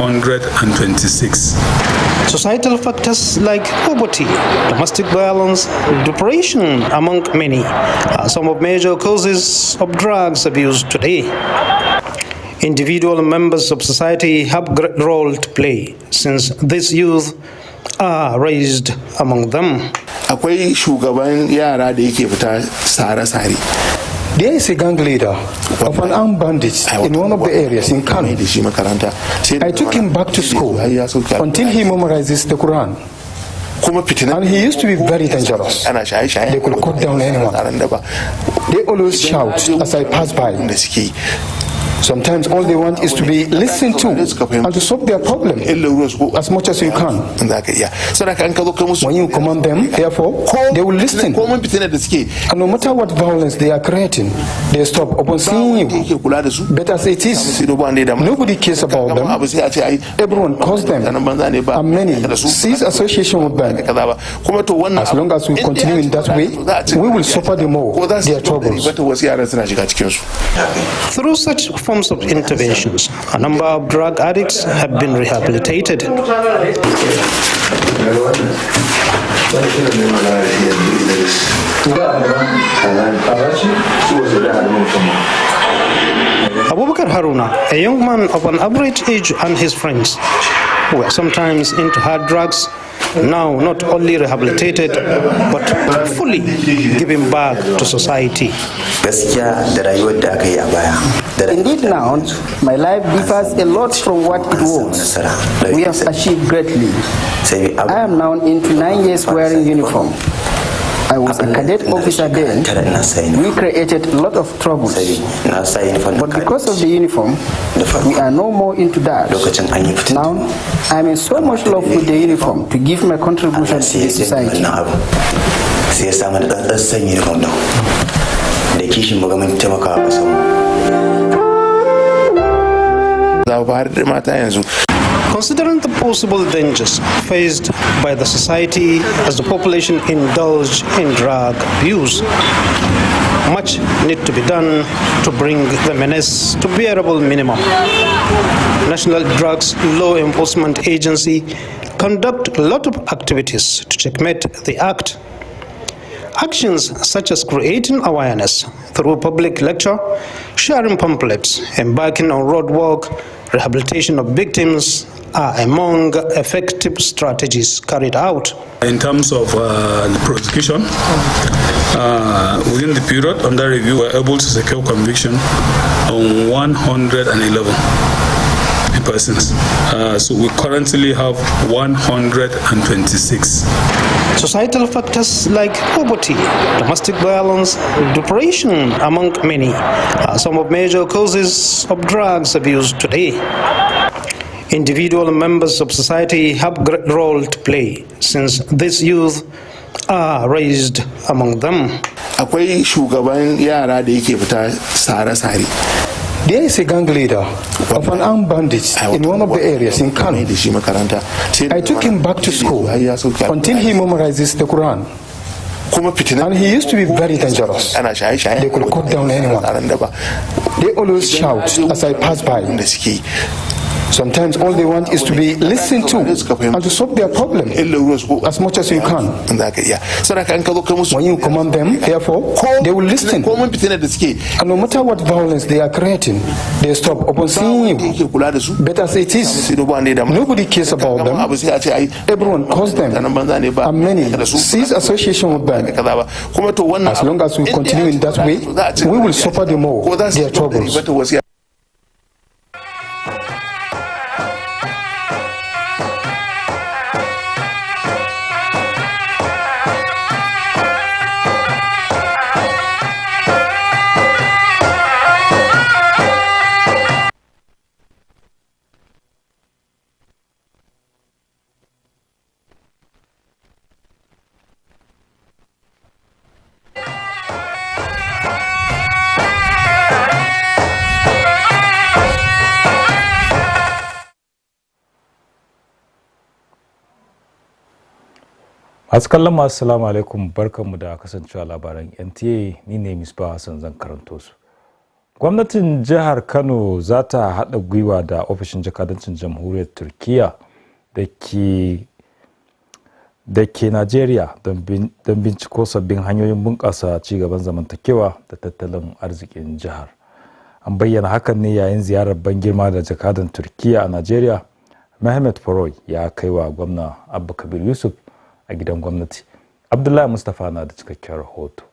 126. Societal factors like poverty, domestic violence, depression, among many, are some of major causes of drugs abuse today. Individual members of society have a great role to play since these youth are raised among them. Akwai shugaban yara da yake fita sare-sare. There is a gang leader of an armed bandit in one of the areas in Kano. I took him back to school until he memorizes the Quran. And he used to be very dangerous. They could cut down anyone. They always shout as I pass by. Sometimes all they want is to be listened to and to solve their problem as much as you can. When you command them, therefore, they will listen. And no matter what violence they are creating, they stop upon seeing you. But as it is, nobody cares about them. Everyone calls them, and many cease association with them. As long as we continue in that way, we will suffer the more their troubles. Through such forms of interventions, a number of drug addicts have been rehabilitated. Abubakar Haruna, a young man of an average age, and his friends were sometimes into hard drugs, now not only rehabilitated but fully giving back to society. Indeed now, my life differs a lot from what it was. We have achieved greatly. I am now into 9 years wearing uniform. I was a cadet officer then. We created a lot of troubles. But because of the uniform, we are no more into that. Now, I'm in so much love with the uniform to give my contribution to the society. Considering the possible dangers faced by the society as the population indulge in drug abuse, much needs to be done to bring the menace to bearable minimum. National Drugs Law Enforcement Agency conduct a lot of activities to checkmate the act. Actions such as creating awareness through public lecture, sharing pamphlets, embarking on road work, rehabilitation of victims are among effective strategies carried out. In terms of the prosecution, within the period under review, we were able to secure conviction on 111 persons. So we currently have 126. Societal factors like poverty, domestic violence, depression, among many, are some of major causes of drugs abuse today. Individual members of society have a great role to play since these youth are raised among them. Akwai shugaban yara da yake fita sare-sare. There is a gang leader of an armed bandit in one of the areas in Kano. I took him back to school until he memorizes the Quran. And he used to be very dangerous. They could cut down anyone. They always shout as I pass by. Sometimes all they want is to be listened to and to solve their problem as much as you can. When you command them, therefore, they will listen. And no matter what violence they are creating, they stop upon seeing you. But as it is, nobody cares about them. Everyone calls them, and many cease association with them. As long as we continue in that way, we will suffer the more their troubles. Kallon masu salamu alaikum, barkanmu da kasancewa labaran NTA. Ni ne Misbah Hassan, zan karanto su. Gwamnatin jihar Kano za ta haɗa gwiwa da ofishin jakadancin jamhuriyar Turkiyya da ke Najeriya don binciko sabbin hanyoyin bunƙasa cigaban zamantakewa da tattalin arzikin jihar. An bayyana hakan ne yayin ziyarar ban girma da jakadan Turkiyya a Najeriya, Mehmet Foroy, ya kai wa gwamna Abba Kabir Yusuf a gidan gwamnati. Abdullahi Mustapha na da cikakken rahoto.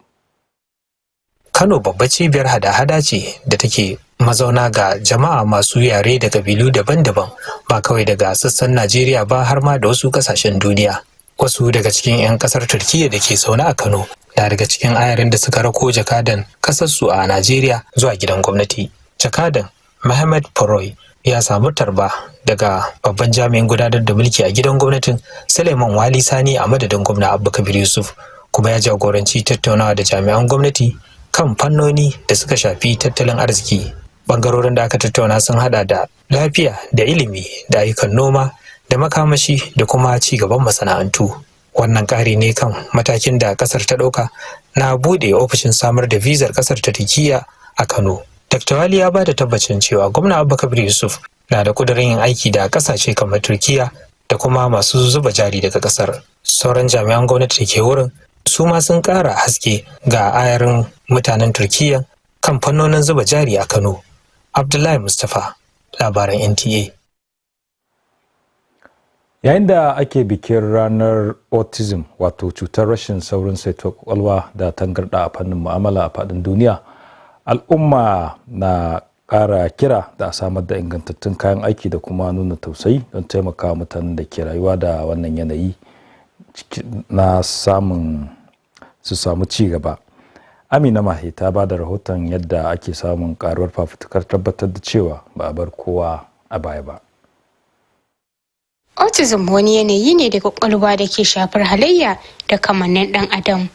Kano babbar cibiyar hada-hada ce da take mazauna ga jama'a masu yare da kabilu daban-daban, ba kawai daga sassan Najeriya ba har ma da wasu kasashen duniya. Wasu daga cikin 'yan kasar Turkiyya da ke zaune a Kano na daga cikin ayarin da suka rako jakadan kasarsu a Najeriya zuwa gidan gwamnati. Jakadan Mehmet Foroy ya samu tarba daga babban jami'in gudanar da mulki a gidan gwamnatin Suleiman Wali Sani a madadin gwamna Abba Kabir Yusuf, kuma ya jagoranci tattaunawa da jami'an gwamnati kan fannoni da suka shafi tattalin arziki. Bangarorin da aka tattauna sun hada da lafiya da ilimi da ayyukan noma da makamashi da kuma ci gaban masana'antu. Wannan ƙari ne kan matakin da ƙasar ta ɗauka na buɗe ofishin samar da vizar ƙasar ta Turkiyya a Kano. Dr. Wali ya ba da tabbacin cewa gwamna Abba Kabir Yusuf na da ƙudurin yin aiki da ƙasashe kamar Turkiyya da kuma masu zuba jari daga ƙasar. Sauran jami'an gwamnati da ke wurin su ma sun ƙara haske ga ayarin mutanen Turkiyya kan fannonin zuba jari a Kano. Abdullahi Mustapha, labaran NTA. Yayin da ake bikin ranar autism, wato cutar rashin saurin saituwar kwakwalwa da tangarɗa a fannin mu'amala a faɗin duniya, al'umma na ƙara kira da a samar da ingantattun kayan aiki da kuma nuna tausayi don taimakawa mutanen da ke rayuwa da wannan yanayi na su samu ci gaba. Amina Mahe ta ba da rahoton yadda ake samun karuwar fafutukar tabbatar da cewa ba a bar kowa a baya ba. Autism wani yanayi ne da kwakwalwa da ke shafar halayya da kamannin ɗan adam.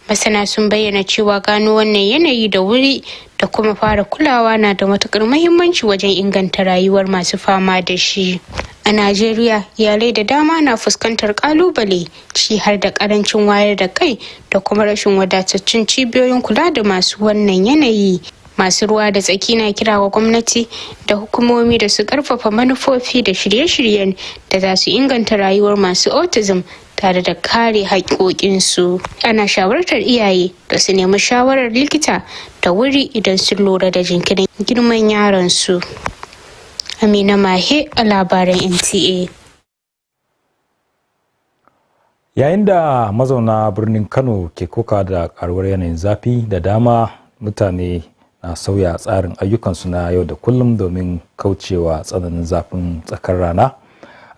Masana sun bayyana cewa gano wannan yanayi da wuri da kuma fara kulawa na da matukar muhimmanci wajen inganta rayuwar masu fama da shi. A Najeriya, iyalai da dama na fuskantar kalubale, ci har da karancin wayar da kai da kuma rashin wadatattun cibiyoyin kula da masu wannan yanayi. Masu ruwa da tsaki na kira wa gwamnati da hukumomi da su karfafa manufofi da shirye-shiryen da za su inganta rayuwar masu autism tare da kare haƙoƙinsu. Ana shawartar iyaye da su nemi shawarar likita da wuri idan sun lura da jinkirin girman yaransu. Amina Mahe a labaran NTA. Yayin da mazauna birnin Kano ke koka da karuwar yanayin zafi, da dama mutane na sauya tsarin ayyukansu na yau da kullum domin kaucewa tsananin zafin tsakar rana,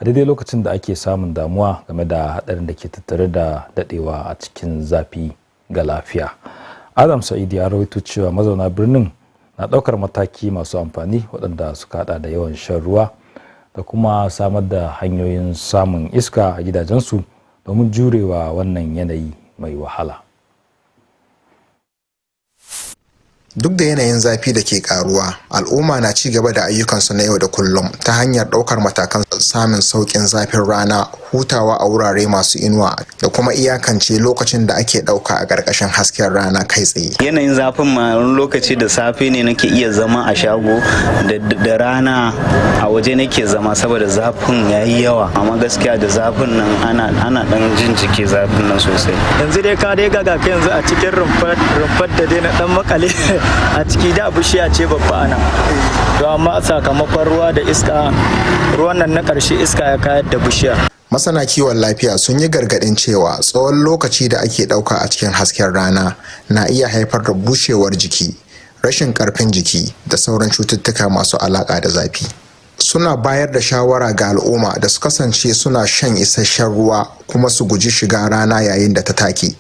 a daidai lokacin da ake samun damuwa game da haɗarin da ke tattare da daɗewa a cikin zafi ga lafiya. Adam Sa'id ya rawaito cewa mazauna birnin na ɗaukar mataki masu amfani waɗanda suka haɗa da yawan shan ruwa da kuma samar da hanyoyin samun iska a gidajensu domin jurewa wannan yanayi mai wahala. Duk da yanayin zafi da ke karuwa, al'umma na ci gaba da ayyukansu na yau da kullum ta hanyar ɗaukar matakan samun sauƙin zafin rana, hutawa a wurare masu inuwa da kuma iyakance lokacin da ake ɗauka a ƙarƙashin hasken rana kai tsaye. Yanayin zafin ma wani lokaci da safe ne nake iya zama a shago, da rana a waje nake zama saboda zafin ya yi yawa, amma gaskiya da zafin nan ana ɗan jin jiki zafin nan sosai. Yanzu dai ka dai gaga ka yanzu a cikin rumfar da dai na ɗan makale a ciki da bishiya ce babba ana, to amma sakamakon ruwa da iska, ruwan nan na ƙarshe iska ya kayar da bishiyar. Masana kiwon lafiya sun yi gargaɗin cewa tsawon lokaci da ake ɗauka a cikin hasken rana na iya haifar da bushewar jiki, rashin ƙarfin jiki da sauran cututtuka masu alaƙa da zafi. Suna bayar da shawara ga al'umma da su kasance suna shan isasshen ruwa kuma su guji shiga rana yayin da ta take,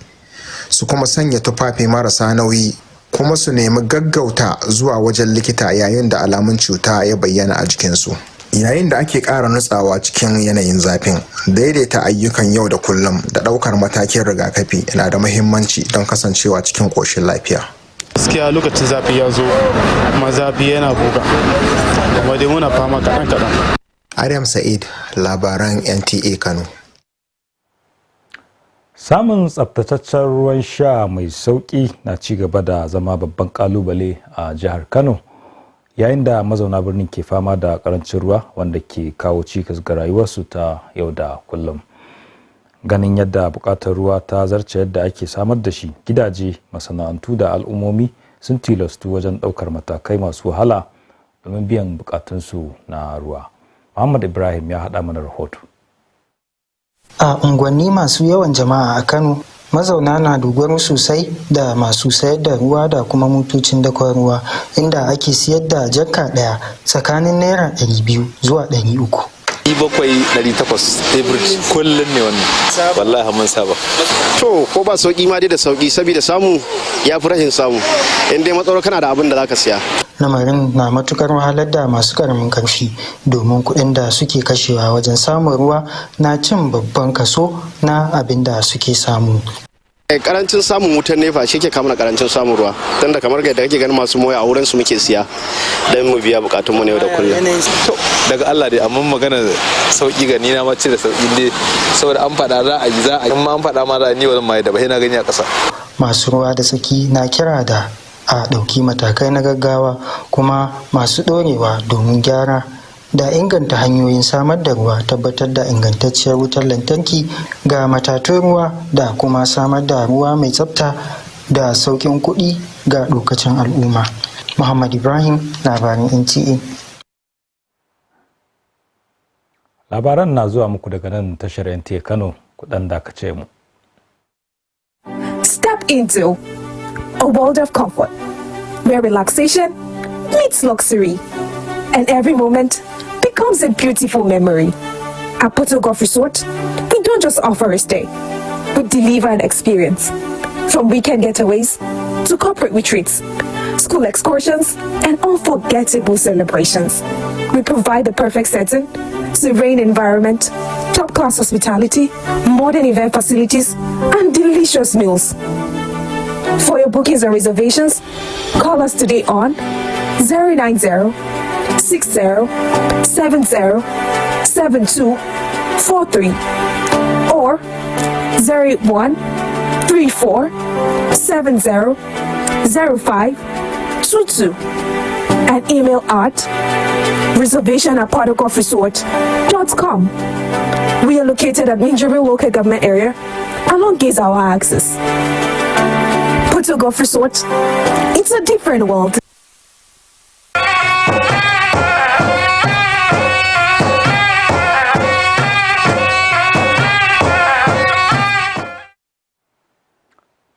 su kuma sanya tufafi marasa nauyi, kuma su nemi gaggauta zuwa wajen likita yayin da alamun cuta ya bayyana a jikinsu. Yayin da ake ƙara nutsawa cikin yanayin zafin, daidaita ayyukan yau da kullum da ɗaukar matakin rigakafi na da muhimmanci don kasancewa cikin ƙoshin lafiya. Gaskiya lokacin zafi ya zo, kuma zafi yana buga, kuma dai muna fama kaɗan. Adam Sa'id, labaran NTA Kano. Samun tsaftataccen ruwan sha mai sauƙi na ci gaba da zama babban kalubale a jihar Kano, yayin da mazauna birnin ke fama da karancin ruwa wanda ke kawo cikas ga rayuwarsu ta yau da kullum. Ganin yadda buƙatar ruwa ta zarce yadda ake samar da shi, gidaje, masana'antu da al'ummomi sun tilastu wajen ɗaukar matakai masu wahala domin biyan buƙatunsu na ruwa. Muhammad Ibrahim ya haɗa mana rahoto. A unguwanni masu yawan jama'a a Kano, mazauna na dogaro sosai da masu sayar da ruwa da kuma motocin dakon ruwa, inda ake siyar da jarka ɗaya tsakanin naira 200 zuwa 300. 700-800 average kullum ne wannan, wallahi mun saba. To ko ba sauki ma dai da sauki, saboda samu ya fi rashin samu, in dai matsaro kana da abin da zaka siya. Lamarin na matukar wahalar da masu karamin karfi, domin kuɗin da suke kashewa wajen samun ruwa na cin babban kaso na abin da suke samu. Karancin samun wutar nefa shi ke kama karancin samun ruwa, don da kamar da kake ganin masu moya a wurin su muke siya don mu biya bukatun mu ne da kullum. To daga Allah dai, amma magana sauki ga ni na mace da sauki dai, saboda an faɗa za a yi, za a yi, amma an faɗa ma za a ni wannan mai da ba na gani a ƙasa. Masu ruwa da tsaki na kira da a ɗauki matakai na gaggawa kuma masu ɗorewa domin gyara da inganta hanyoyin samar da ruwa, tabbatar da ingantacciyar wutar lantarki ga matatun ruwa da kuma samar da ruwa mai tsafta da sauƙin kuɗi ga lokacin al'umma. Muhammad Ibrahim, labarin NTA. Labaran na zuwa muku daga nan tashar Nta Kano, kudan dakace mu. Step into a world of comfort where relaxation meets luxury and every moment becomes a beautiful memory. At Porto Golf Resort, we don't just offer a stay, we deliver an experience. From weekend getaways to corporate retreats, school excursions, and unforgettable celebrations, we provide the perfect setting, serene environment, top-class hospitality, modern event facilities, and delicious meals. For your bookings and reservations, call us today on 090 60 70 7243 or 01 34 70 05 22 and email at reservation@portogolfresort.com. We are located at Minjibir Local Government Area along Gezawa Axis. Porto Golf Resort, it's a different world.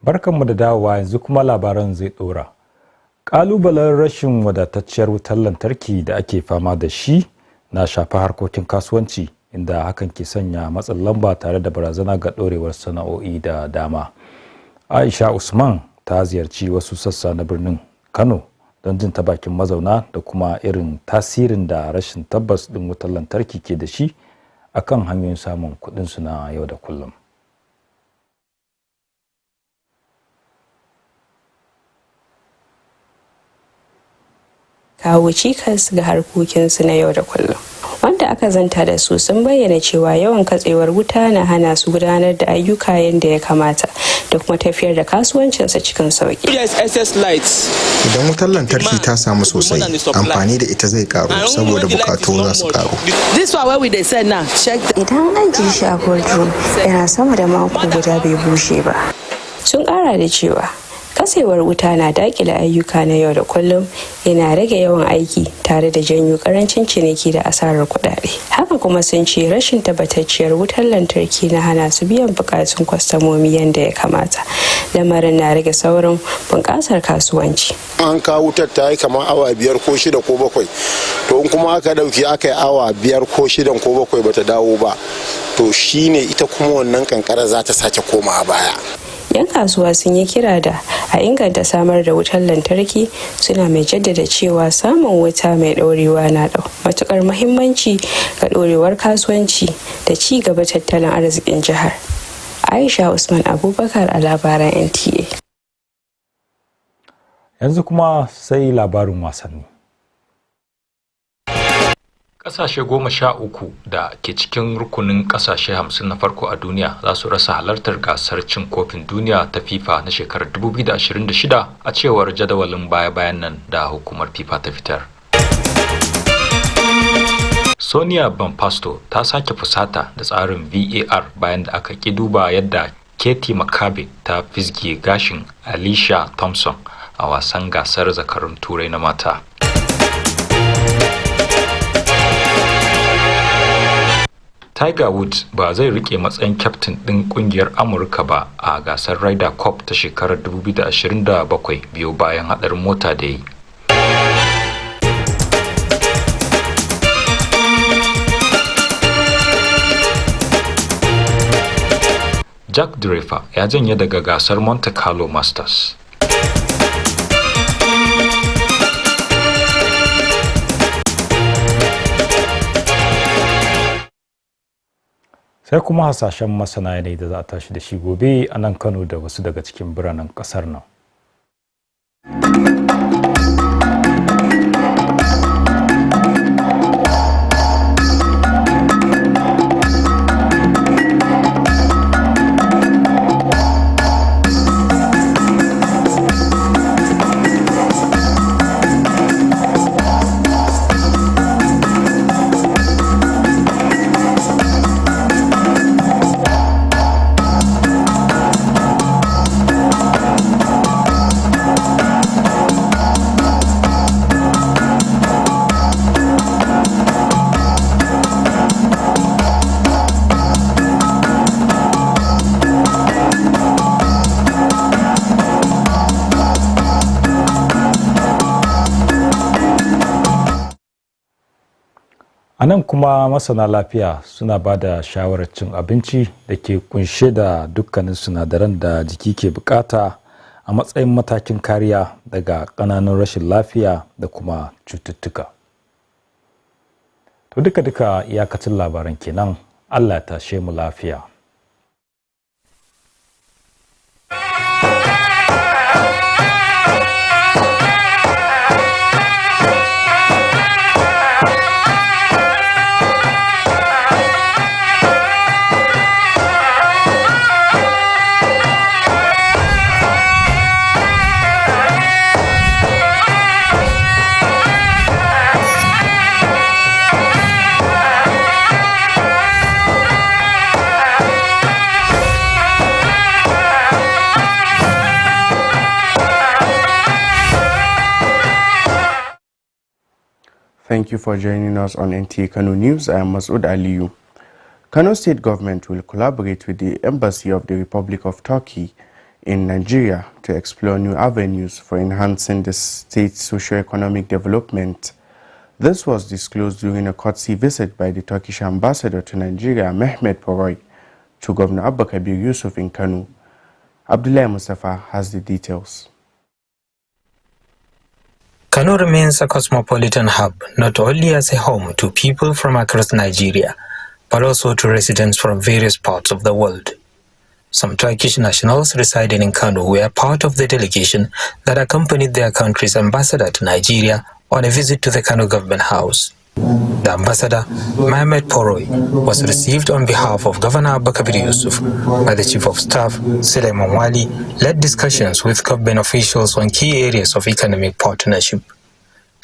Barkanmu da dawowa, yanzu kuma labaran zai dora. Kalubalen rashin wadatacciyar wutar lantarki da ake fama da shi na shafa harkokin kasuwanci, inda hakan ke sanya matsin lamba tare da barazana ga dorewar sana'o'i da dama. Aisha Usman ta ziyarci wasu sassa na birnin Kano don jin ta bakin mazauna da kuma irin tasirin da rashin tabbas din wutar lantarki ke da shi akan hanyoyin samun kuɗinsu na yau da kullum. Kawo cikas ga harkokinsu na yau da kullum. Wanda aka zanta da su sun bayyana cewa yawan katsewar wuta na hana su gudanar da ayyuka yadda ya kamata da kuma tafiyar da kasuwancinsa cikin sauki. Idan wutar lantarki ta samu sosai, amfani da ita zai karu saboda bukatu za su karu. Idan an ji shi a cold yana sama da mako guda bai bushe ba. Sun kara da cewa kasewar wuta na dakile ayyuka na yau da kullum, yana rage yawan aiki tare da janyo karancin ciniki da asarar kuɗaɗe. Haka kuma sun ce rashin tabbatacciyar wutar lantarki na hana su biyan bukatun kwastamomi yadda ya kamata. Lamarin na rage saurin bunƙasar kasuwanci. An kawo wutar ta yi kamar awa 5 ko 6 ko 7, to in kuma aka dauki aka yi awa 5 ko 6 ko 7 bata dawo ba, to shine ita kuma wannan kankara za ta sake koma baya. 'Yan kasuwa sun yi kira da a inganta samar da wutar lantarki, suna mai jaddada cewa samun wuta mai ɗorewa na da matukar muhimmanci ga ɗorewar kasuwanci da ci gaba tattalin arzikin jihar. Aisha Usman Abubakar a labaran NTA. Yanzu kuma sai labarin wasanni. Ƙasashe 13 da ke cikin rukunin ƙasashe 50 na farko a duniya za su rasa halartar gasar cin kofin duniya ta FIFA na shekarar 2026 a cewar jadawalin baya-bayan nan da hukumar FIFA ta fitar. Sonia Bonpasto ta sake fusata da tsarin VAR bayan da aka ƙi duba yadda Katie McCabe ta fizge gashin Alicia Thompson a wasan gasar zakarun Turai na mata. Tiger Woods ba zai rike matsayin kyaftin ɗin ƙungiyar Amurka ba a gasar Ryder Cup ta shekarar 2027 biyo bayan haɗarin mota da yi. Jack Draper ya janye daga gasar Nta Kano Masters. Sai kuma hasashen masana yanayi da za a tashi da shi gobe a nan Kano da wasu daga cikin biranen ƙasar nan. A nan kuma masana lafiya suna ba da shawarar cin abinci da ke kunshe da dukkanin sinadaran da jiki ke bukata a matsayin matakin kariya daga ƙananan rashin lafiya da kuma cututtuka. To duka iyakacin labaran kenan, Allah ya tashe mu lafiya. Thank you for joining us on Nta Kano News. I am Masoud Aliyu. Kano State Government will collaborate with the Embassy of the Republic of Turkey in Nigeria to explore new avenues for enhancing the state's socio-economic development. This was disclosed during a courtesy visit by the Turkish ambassador to Nigeria, Mehmet Poroy, to Governor Abba Kabir Yusuf in Kano. Abdullahi Mustafa has the details. Kano remains a cosmopolitan hub, not only as a home to people from across Nigeria, but also to residents from various parts of the world. Some Turkish nationals residing in Kano were part of the delegation that accompanied their country's ambassador to Nigeria on a visit to the Kano Government House. The ambassador, Mehmet Poroy, was received on behalf of Governor Abba Kabir Yusuf by the Chief of Staff, Suleiman Wali, led discussions with government officials on key areas of economic partnership.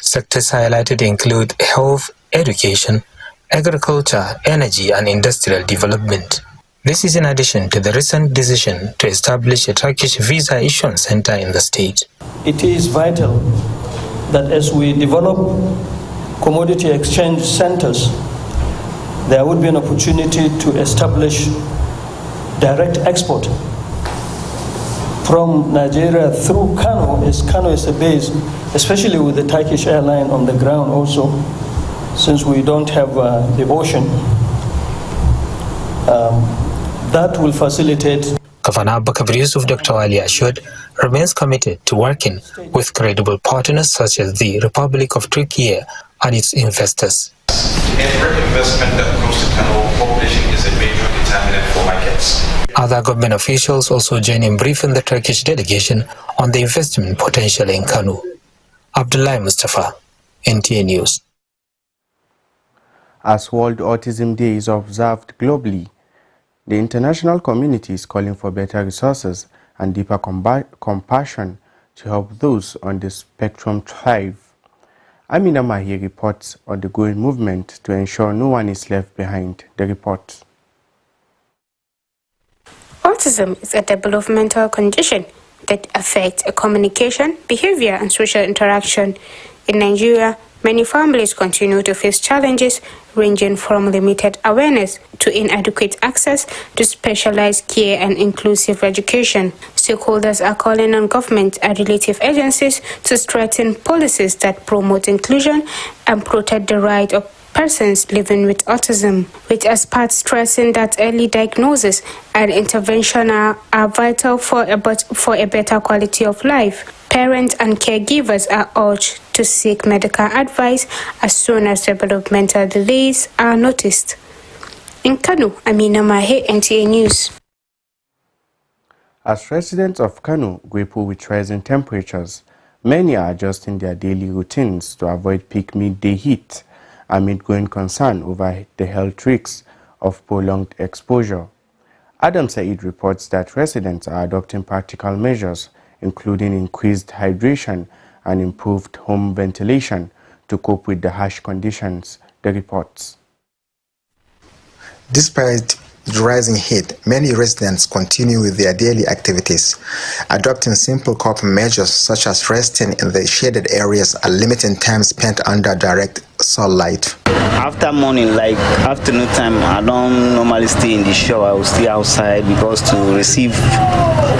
Sectors highlighted include health, education, agriculture, energy, and industrial development. This is in addition to the recent decision to establish a Turkish visa issuance center in the state. It is vital that as we develop commodity exchange centers, there would be an opportunity to establish direct export from Nigeria through Kano, as Kano is a base, especially with the Turkish airline on the ground also, since we don't have the ocean. That will facilitate. Governor Abba Kabir Yusuf, Dr. Ali assured, remains committed to working with credible partners such as the Republic of Turkey and its investors. Every investment that comes to Kano, population is a major determinant for markets. Other government officials also joined in briefing the Turkish delegation on the investment potential in Kano. Abdullahi Mustafa, NTA News. As World Autism Day is observed globally, the international community is calling for better resources and deeper compassion to help those on the spectrum thrive. Amina Mahi reports on the growing movement to ensure no one is left behind. The report. Autism is a developmental condition that affects communication, behavior, and social interaction. In Nigeria, many families continue to face challenges ranging from limited awareness to inadequate access to specialized care and inclusive education. Stakeholders are calling on government and related agencies to strengthen policies that promote inclusion and protect the right of persons living with autism, with experts stressing that early diagnosis and intervention are vital for a better quality of life. Parents and caregivers are urged to seek medical advice as soon as developmental delays are noticed. In Kano, Amina Mahe, NTA News. As residents of Kano grapple with rising temperatures, many are adjusting their daily routines to avoid peak midday heat amid growing concern over the health risks of prolonged exposure. Adam Said reports that residents are adopting practical measures, including increased hydration and improved home ventilation to cope with the harsh conditions. The reports. Despite the rising heat, many residents continue with their daily activities, adopting simple coping measures such as resting in the shaded areas and limiting time spent under direct sunlight. After morning, like afternoon time, I don't normally stay in the shower. I will stay outside because to receive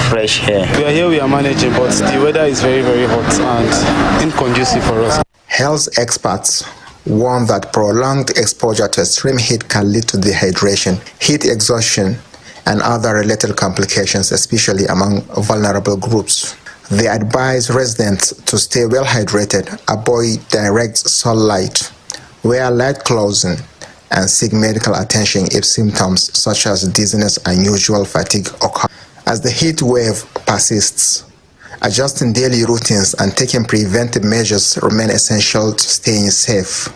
fresh air. We are managing, but the weather is very, very hot and inconducive for us. Health experts warn that prolonged exposure to extreme heat can lead to dehydration, heat exhaustion, and other related complications, especially among vulnerable groups. They advise residents to stay well hydrated, avoid direct sunlight, wear light clothing, and seek medical attention if symptoms such as dizziness and unusual fatigue occur. As the heat wave persists, adjusting daily routines and taking preventive measures remain essential to staying safe.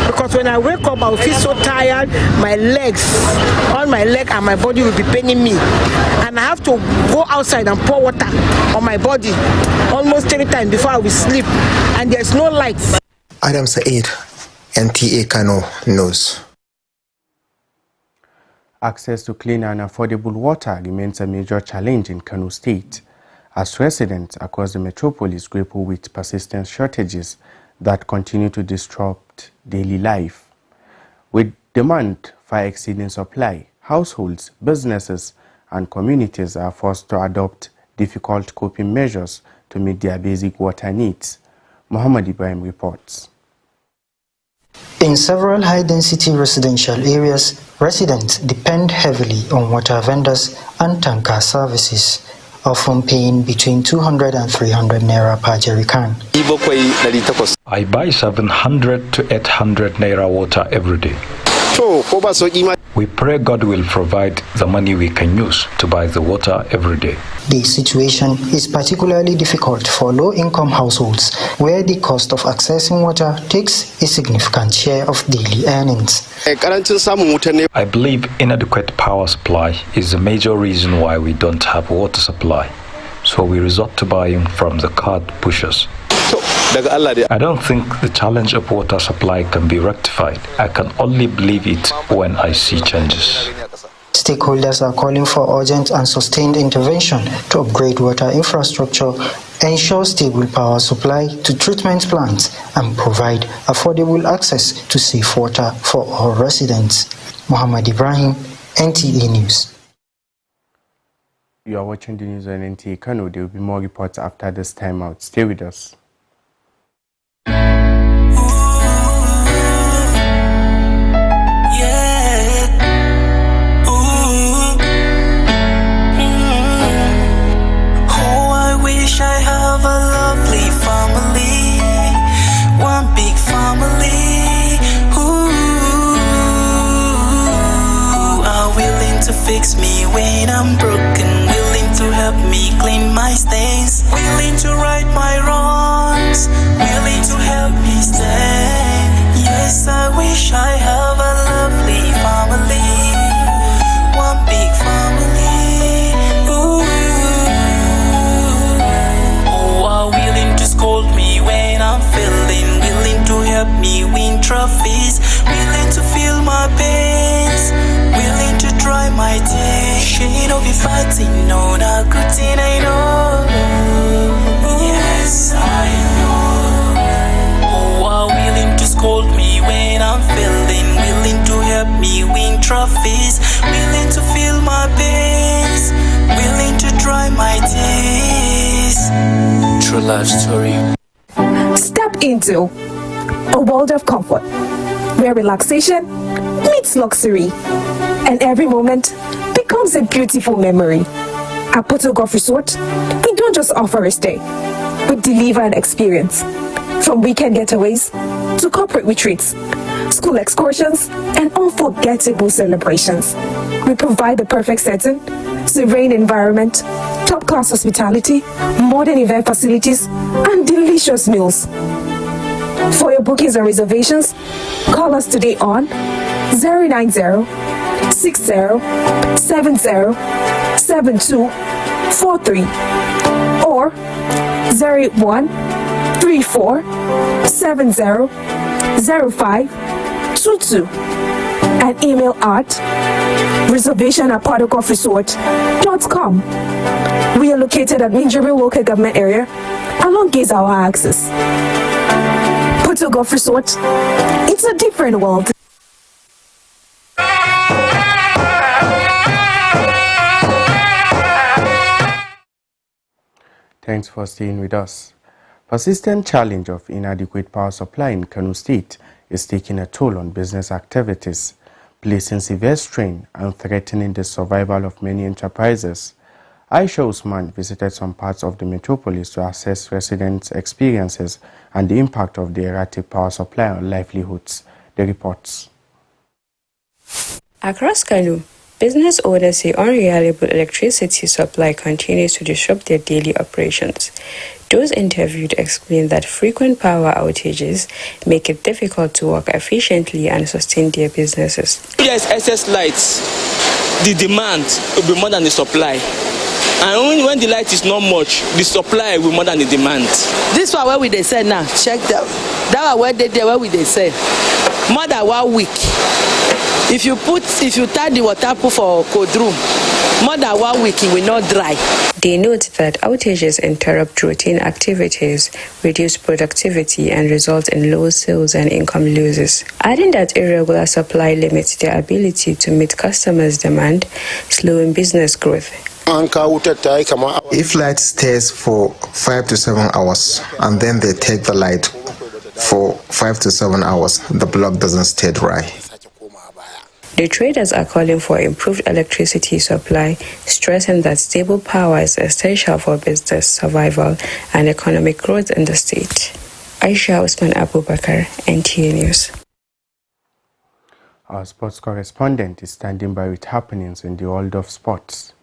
Because when I wake up, I will feel so tired, my legs, all my leg and my body will be paining me. And I have to go outside and pour water on my body almost 3 times before I will sleep. And there's no light. Adam Said, Nta Kano News. Access to clean and affordable water remains a major challenge in Kano State, as residents across the metropolis grapple with persistent shortages that continue to disrupt daily life. With demand far exceeding supply, households, businesses, and communities are forced to adopt difficult coping measures to meet their basic water needs. Muhammad Ibrahim reports. In several high-density residential areas, residents depend heavily on water vendors and tanker services, often paying between 200 and 300 naira per jerrycan. I buy 700 to 800 naira water every day. We pray God will provide the money we can use to buy the water every day. The situation is particularly difficult for low-income households, where the cost of accessing water takes a significant share of daily earnings. I believe inadequate power supply is the major reason why we don't have water supply, so we resort to buying from the card pushers. I don't think the challenge of water supply can be rectified. I can only believe it when I see changes. Stakeholders are calling for urgent and sustained intervention to upgrade water infrastructure, ensure stable power supply to treatment plants, and provide affordable access to safe water for all residents. Muhammad Ibrahim, NTA News. You are watching the news on NTA Kano. There will be more reports after this time out. Stay with us. Fix me when I'm broken, willing to help me clean my stains, willing to right my wrongs, willing to help me stay. Yes, I wish I have a bad thing, no, not good thing, I know. Yes, I know. Who are willing to scold me when I'm failing, willing to help me win trophies, willing to feel my pains, willing to dry my tears. True life story. Step into a world of comfort where relaxation meets luxury and every moment becomes a beautiful memory. At Porto Golf Resort, we don't just offer a stay, we deliver an experience. From weekend getaways to corporate retreats, school excursions, and unforgettable celebrations, we provide the perfect setting, serene environment, top-class hospitality, modern event facilities, and delicious meals. For your bookings and reservations, call us today on 090-60-70-7243 or 01-34-70-0522 and email at reservation@portogolfresort.com. We are located at Minjibir Local Government Area along Gizawa Axis. Porto Golf Resort, it's a different world. Thanks for staying with us. Persistent challenge of inadequate power supply in Kano State is taking a toll on business activities, placing severe strain and threatening the survival of many enterprises. Aisha Usman visited some parts of the metropolis to assess residents' experiences and the impact of the erratic power supply on livelihoods. The reports. Across Kano, business owners say unreliable electricity supply continues to disrupt their daily operations. Those interviewed explained that frequent power outages make it difficult to work efficiently and sustain their businesses. If there is excess lights, the demand will be more than the supply. And when the light is not much, the supply will be more than the demand. This one where we they sell now, check that. That one where they where we they sell. More than 1 week. If you tie the waterproof for cold room, more than 1 week it will not dry. They note that outages interrupt routine activities, reduce productivity, and result in low sales and income losses. Adding that irregular supply limits their ability to meet customers' demand, slowing business growth. If light stays for 5 to 7 hours and then they take the light for 5 to 7 hours, the block doesn't stay dry. The traders are calling for improved electricity supply, stressing that stable power is essential for business survival and economic growth in the state. Aisha Usman Abubakar, NTA News. Our sports correspondent is standing by with happenings in the world of sports.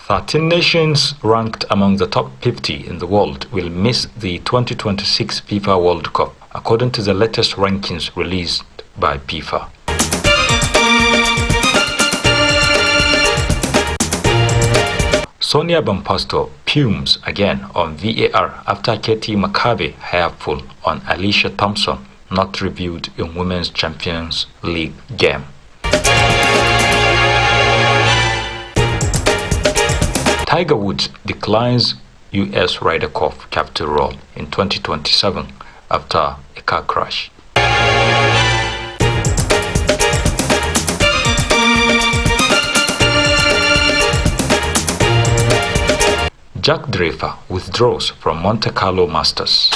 13 nations ranked among the top 50 in the world will miss the 2026 FIFA World Cup, according to the latest rankings released by FIFA. Sonia Bampasto fumes again on VAR after Katie Makabe hair pull on Alicia Thompson not reviewed in Women's Champions League game. Tiger Woods declines U.S. Ryder Cup captain role in 2027 after a car crash. Jack Draper withdraws from Nta Kano Masters.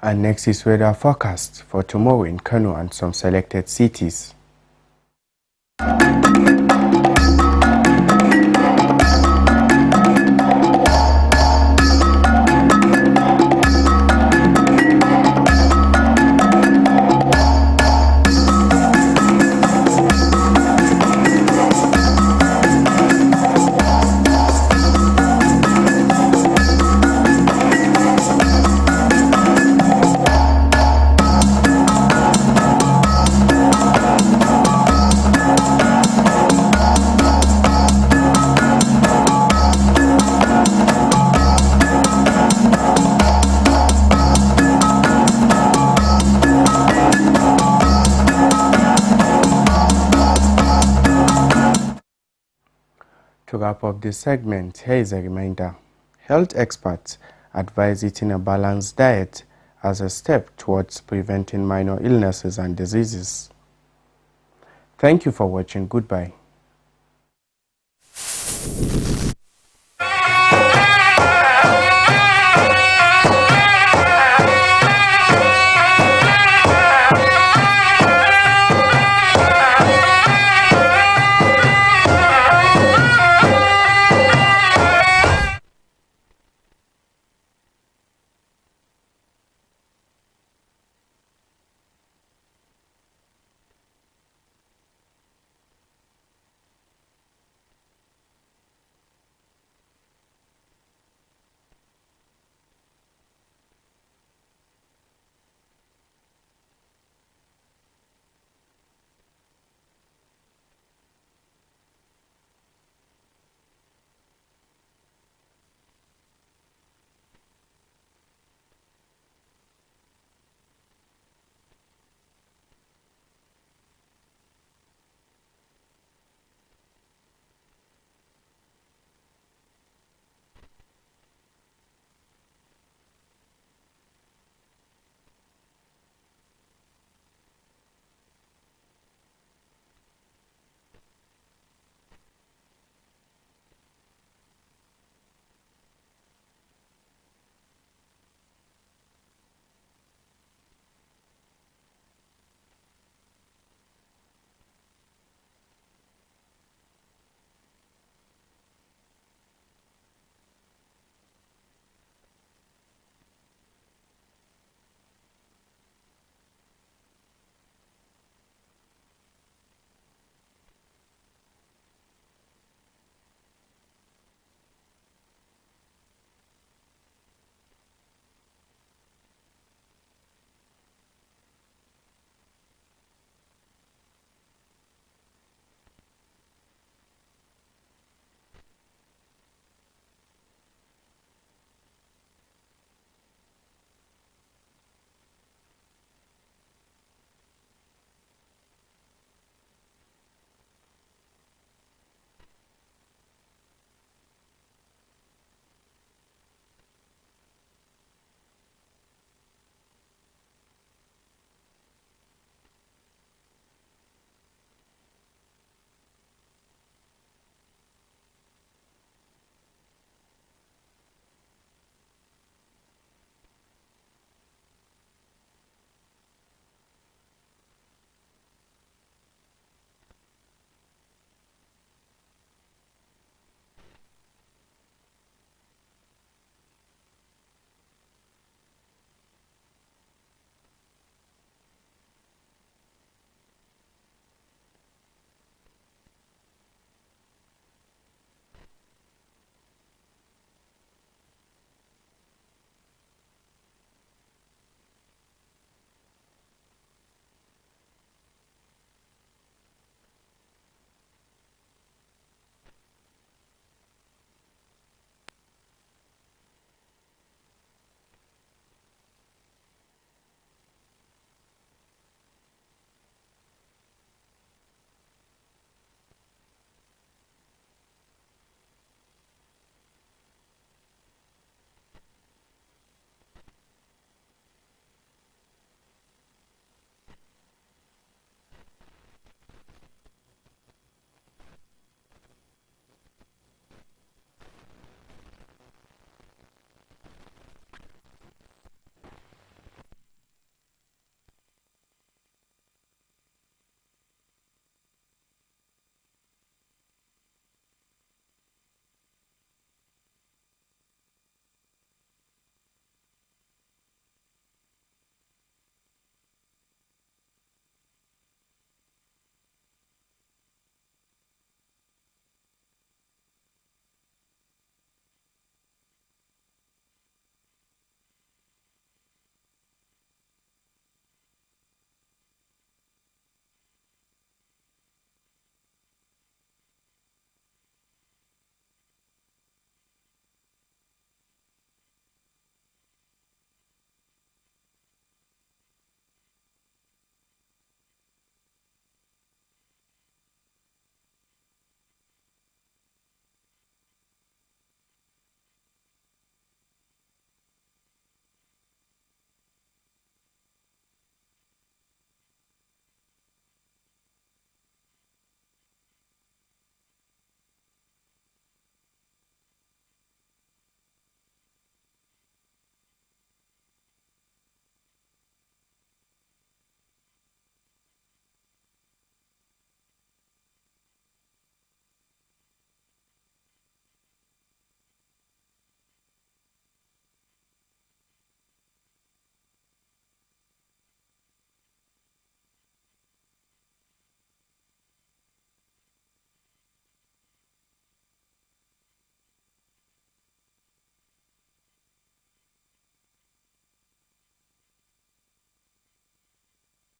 And next is weather forecast for tomorrow in Kano and some selected cities. wrap up this segment, here is a reminder. Health experts advise eating a balanced diet as a step towards preventing minor illnesses and diseases. Thank you for watching. Goodbye.